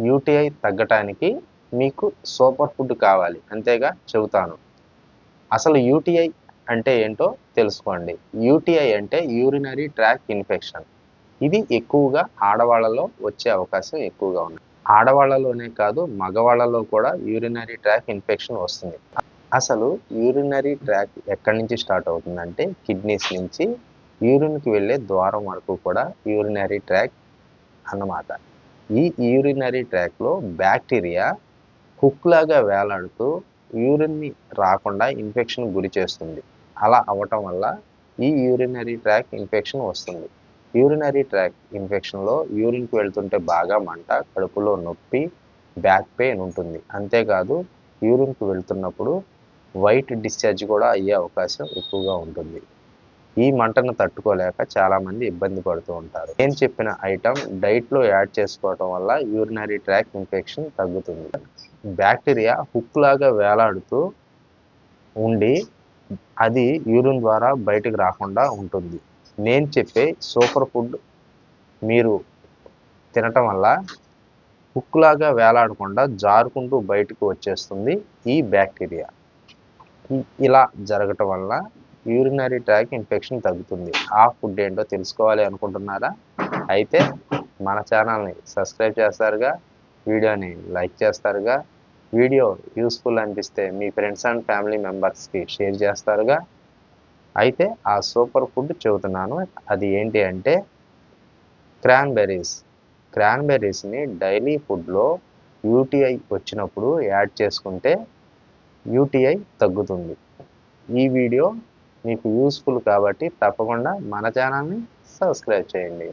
UTI తగ్గటానికి మీకు super food కావాలి అంతేగా చెబుతాను. అసలు యూటీఐ అంటే ఏంటో తెలుసుకోండి. యూటీఐ అంటే యూరినరీ ట్రాక్ ఇన్ఫెక్షన్. ఇది ఎక్కువగా ఆడవాళ్ళలో వచ్చే అవకాశం ఎక్కువగా ఉంది. ఆడవాళ్ళలోనే కాదు మగవాళ్ళలో కూడా యూరినరీ ట్రాక్ ఇన్ఫెక్షన్ వస్తుంది. అసలు యూరినరీ ట్రాక్ ఎక్కడి నుంచి స్టార్ట్ అవుతుందంటే కిడ్నీస్ నుంచి యూరిన్కి వెళ్ళే ద్వారం వరకు కూడా యూరినరీ ట్రాక్ అన్నమాట. ఈ యూరినరీ ట్రాక్లో బ్యాక్టీరియా హుక్ లాగా వేలాడుతూ యూరిన్ని రాకుండా ఇన్ఫెక్షన్ గురి చేస్తుంది. అలా అవ్వటం వల్ల ఈ యూరినరీ ట్రాక్ ఇన్ఫెక్షన్ వస్తుంది. యూరినరీ ట్రాక్ ఇన్ఫెక్షన్లో యూరిన్కి వెళ్తుంటే బాగా మంట, కడుపులో నొప్పి, బ్యాక్ పెయిన్ ఉంటుంది. అంతేకాదు యూరిన్కి వెళ్తున్నప్పుడు వైట్ డిశ్చార్జ్ కూడా అయ్యే అవకాశం ఎక్కువగా ఉంటుంది. ఈ మంటను తట్టుకోలేక చాలామంది ఇబ్బంది పడుతూ ఉంటారు. నేను చెప్పిన ఐటమ్ డైట్లో యాడ్ చేసుకోవటం వల్ల యూరినరీ ట్రాక్ ఇన్ఫెక్షన్ తగ్గుతుంది. బ్యాక్టీరియా హుక్ లాగా వేలాడుతూ ఉండి అది యూరిన్ ద్వారా బయటకు రాకుండా ఉంటుంది. నేను చెప్పే సూపర్ ఫుడ్ మీరు తినటం వల్ల హుక్ లాగా వేలాడకుండా జారుకుంటూ బయటకు వచ్చేస్తుంది ఈ బ్యాక్టీరియా. ఇలా జరగటం వల్ల యూరినరీ ట్రాక్ ఇన్ఫెక్షన్ తగ్గుతుంది. ఆ ఫుడ్ ఏంటో తెలుసుకోవాలి అనుకుంటున్నారా? అయితే మన ఛానల్ని సబ్స్క్రైబ్ చేస్తారుగా, వీడియోని లైక్ చేస్తారుగా, వీడియో యూస్ఫుల్ అనిపిస్తే మీ ఫ్రెండ్స్ అండ్ ఫ్యామిలీ మెంబర్స్కి షేర్ చేస్తారుగా. అయితే ఆ సూపర్ ఫుడ్ చెబుతున్నాను. అది ఏంటి అంటే క్రాన్బెర్రీస్ని డైలీ ఫుడ్లో యూటీఐ వచ్చినప్పుడు యాడ్ చేసుకుంటే యూటీఐ తగ్గుతుంది. ఈ వీడియో మీకు యూస్ఫుల్ కాబట్టి తప్పకుండా మన ఛానల్ని సబ్స్క్రైబ్ చేయండి.